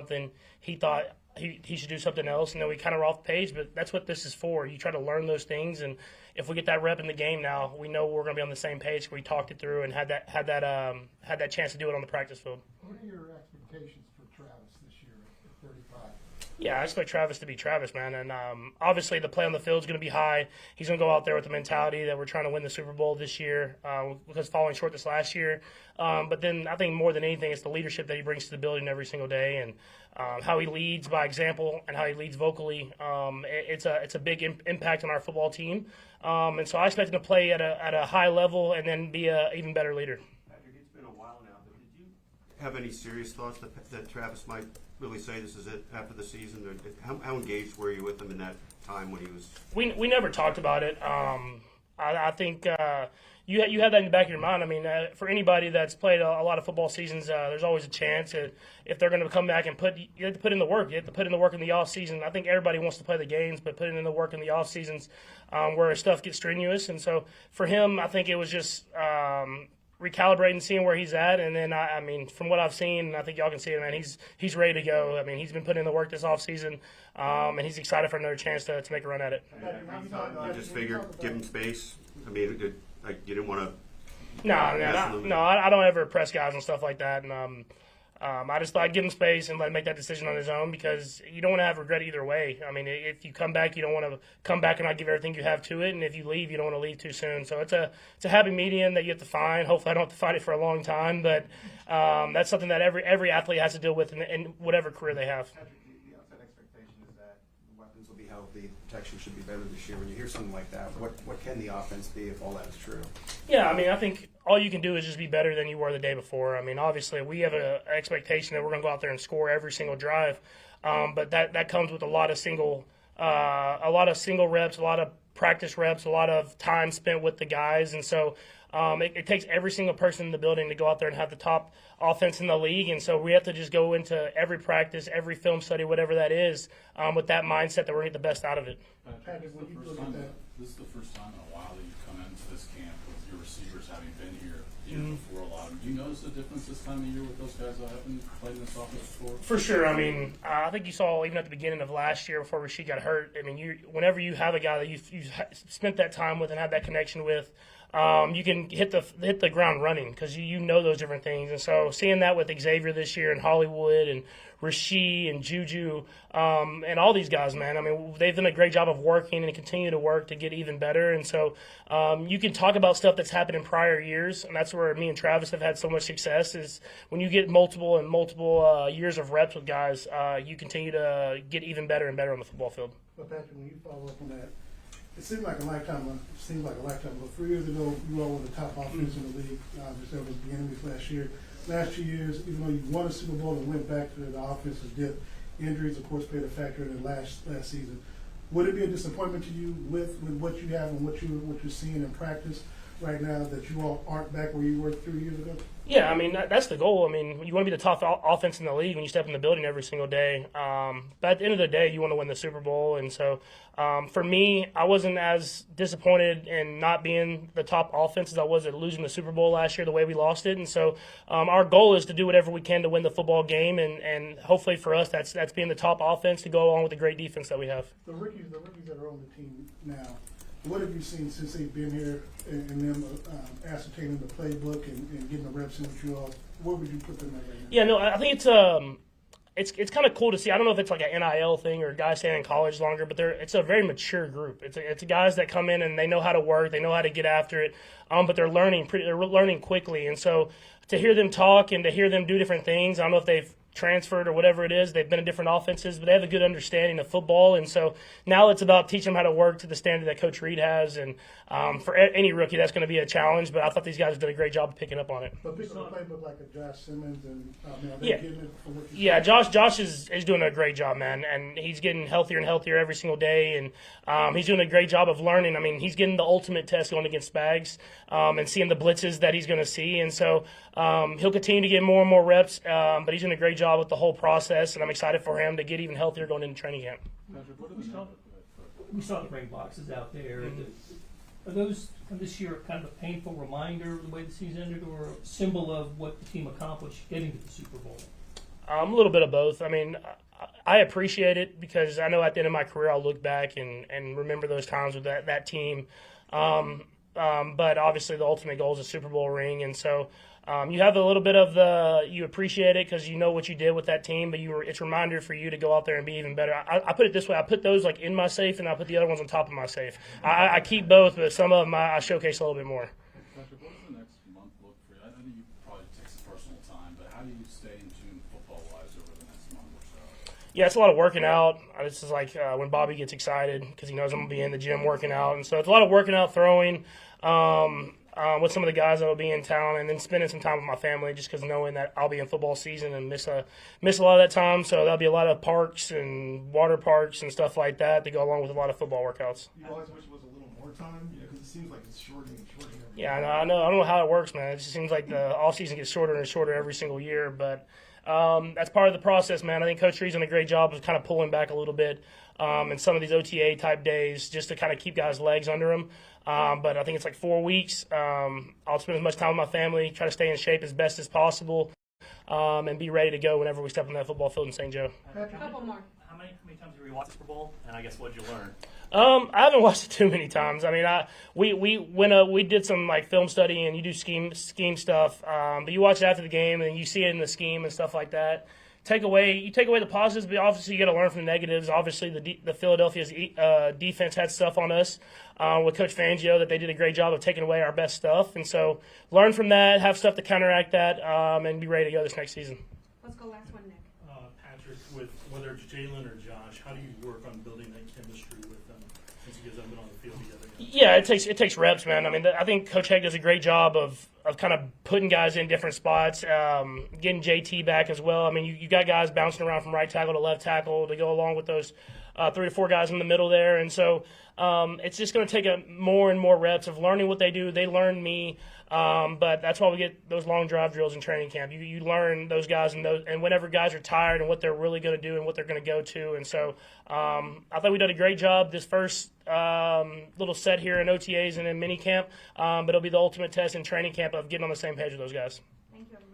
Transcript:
something, he thought he should do something else, and then we kind of were off the page. But that's what this is for. You try to learn those things, and if we get that rep in the game now, we know we're going to be on the same page. We talked it through and had that chance to do it on the practice field. What are your expectations for Travis this year at 35? Yeah, I expect Travis to be Travis, man. And obviously the play on the field is going to be high. He's going to go out there with the mentality that we're trying to win the Super Bowl this year because falling short this last year. But then I think more than anything, it's the leadership that he brings to the building every single day and how he leads by example and how he leads vocally. It's a big impact on our football team. And so I expect him to play at a high level and then be an even better leader. Patrick, it's been a while now, but did you have any serious thoughts that Travis might really say this is it after the season? Or how engaged were you with him in that time when he was? We never talked about it. I think you have that in the back of your mind. I mean, for anybody that's played a lot of football seasons, there's always a chance if they're going to come back and you have to put in the work. You have to put in the work in the off season. I think everybody wants to play the games, but putting in the work in the off seasons where stuff gets strenuous. And so for him, I think it was just recalibrating, seeing where he's at, and then I mean, from what I've seen, I think y'all can see it, man. He's ready to go. I mean, he's been putting in the work this off season, and he's excited for another chance to make a run at it. You just figured give him space. I mean, you didn't want to. No, I don't ever press guys and stuff like that, and I just thought I'd give him space and let him make that decision on his own because you don't want to have regret either way. I mean, if you come back, you don't want to come back and not give everything you have to it, and if you leave, you don't want to leave too soon. So it's a happy medium that you have to find. Hopefully, I don't have to find it for a long time, but that's something that every athlete has to deal with in whatever career they have. Patrick, the outside expectation is that the weapons will be healthy, protection should be better this year. When you hear something like that, what can the offense be if all that is true? Yeah, I mean, I think all you can do is just be better than you were the day before. I mean, obviously, we have an expectation that we're going to go out there and score every single drive, but that comes with a lot of single reps, a lot of practice reps, a lot of time spent with the guys, and so it takes every single person in the building to go out there and have the top offense in the league, and so we have to just go into every practice, every film study, whatever that is, with that mindset that we're going to get the best out of it. Patrick, when you look at that, this is the first time in a while that you've come into this camp with your receivers having been here the year before a lot of them. Do you notice a difference this time of year with those guys that haven't played in this offense before? For sure. I mean, I think you saw even at the beginning of last year before Rashid got hurt. I mean, whenever you have a guy that you've spent that time with and have that connection with, you can hit the ground running because you know those different things. And so seeing that with Xavier this year and Hollywood and Rashid and Juju and all these guys, man, I mean, they've done a great job of working and continue to work to get even better. And so you can talk about stuff that's happened in prior years, and that's where me and Travis have had so much success is when you get multiple years of reps with guys, you continue to get even better and better on the football field. but Patrick, when you follow up on that, it seemed like a lifetime. But 3 years ago, you all were the top offense in the league. Just over the beginning of last year. Last 2 years, even though you won a Super Bowl and went back to the offensive dip, injuries, of course, played a factor in the last season. Would it be a disappointment to you with what you have and what you're seeing in practice right now that you all aren't back where you were 3 years ago? Yeah, I mean, that's the goal. I mean, you want to be the top offense in the league when you step in the building every single day. But at the end of the day, you want to win the Super Bowl. And so for me, I wasn't as disappointed in not being the top offense as I was at losing the Super Bowl last year the way we lost it. And so our goal is to do whatever we can to win the football game. And hopefully for us, that's being the top offense to go along with the great defense that we have. The rookies that are on the team now, what have you seen since they've been here and them ascertaining the playbook and getting the reps in with you all? Where would you put them at right now? Yeah, no, I think it's kind of cool to see. I don't know if it's like an NIL thing or guys staying in college longer, but it's a very mature group. It's guys that come in and they know how to work, they know how to get after it, but they're learning quickly. And so to hear them talk and to hear them do different things, I don't know if they've transferred or whatever it is. They've been in different offenses, but they have a good understanding of football. And so now it's about teaching them how to work to the standard that Coach Reed has. And for any rookie, that's going to be a challenge, but I thought these guys have done a great job of picking up on it. But picking up a playbook like a Josh Simmons and are they getting it from what you Josh is doing a great job, man, and he's getting healthier and healthier every single day, and he's doing a great job of learning. I mean, he's getting the ultimate test going against Spags and seeing the blitzes that he's going to see, and so he'll continue to get more and more reps, but he's doing a great job with the whole process, and I'm excited for him to get even healthier going into training camp. We saw the ring boxes out there. Are those this year kind of a painful reminder of the way the season ended, or a symbol of what the team accomplished getting to the Super Bowl? A little bit of both. I mean, I appreciate it because I know at the end of my career I'll look back and remember those times with that team. But obviously the ultimate goal is a Super Bowl ring, and so you have a little bit of you appreciate it because you know what you did with that team, but it's a reminder for you to go out there and be even better. I put it this way: I put those like in my safe, and I put the other ones on top of my safe. I keep both, but some of them I showcase a little bit more. Patrick, what does the next month look for you? I know you probably takes personal time, but how do you stay in tune football-wise over the next month or so? Yeah, it's a lot of working out. This is like when Bobby gets excited because he knows I'm going to be in the gym working out. And so it's a lot of working out, throwing with some of the guys that will be in town, and then spending some time with my family just because knowing that I'll be in football season and miss a lot of that time. So there'll be a lot of parks and water parks and stuff like that to go along with a lot of football workouts. You always wish it was a little more time, because it seems like it's shortening and shortening. Yeah, I know. I don't know how it works, man. It just seems like the off season gets shorter and shorter every single year, but that's part of the process, man. I think Coach Reed's done a great job of kind of pulling back a little bit in some of these OTA type days just to kind of keep guys' legs under them. But I think it's like 4 weeks. I'll spend as much time with my family, try to stay in shape as best as possible, and be ready to go whenever we step on that football field in St. Joe. A couple more. How many times have you watched the Super Bowl? And I guess what did you learn? I haven't watched it too many times. I mean, we did some like film study and you do scheme stuff, but you watch it after the game and you see it in the scheme and stuff like that. You take away the positives, but obviously you got to learn from the negatives. Obviously, the Philadelphia's defense had stuff on us with Coach Fangio that they did a great job of taking away our best stuff, and so learn from that, have stuff to counteract that, and be ready to go this next season. Let's go last one, Nick. Patrick, with whether it's Jalen or Josh, how do you work on building that chemistry with them since you guys haven't been on the field together yet? Yeah, it takes reps, man. I mean, I think Coach Haig does a great job of kind of putting guys in different spots, getting JT back as well. I mean, you got guys bouncing around from right tackle to left tackle to go along with those 3 to 4 guys in the middle there, and so it's just going to take more and more reps of learning what they do. They learn me, but that's why we get those long drive drills in training camp. You learn those guys and whenever guys are tired and what they're really going to do and what they're going to go to. And so I thought we did a great job this first little set here in OTAs and in mini camp, but it'll be the ultimate test in training camp of getting on the same page with those guys. Thank you, everybody.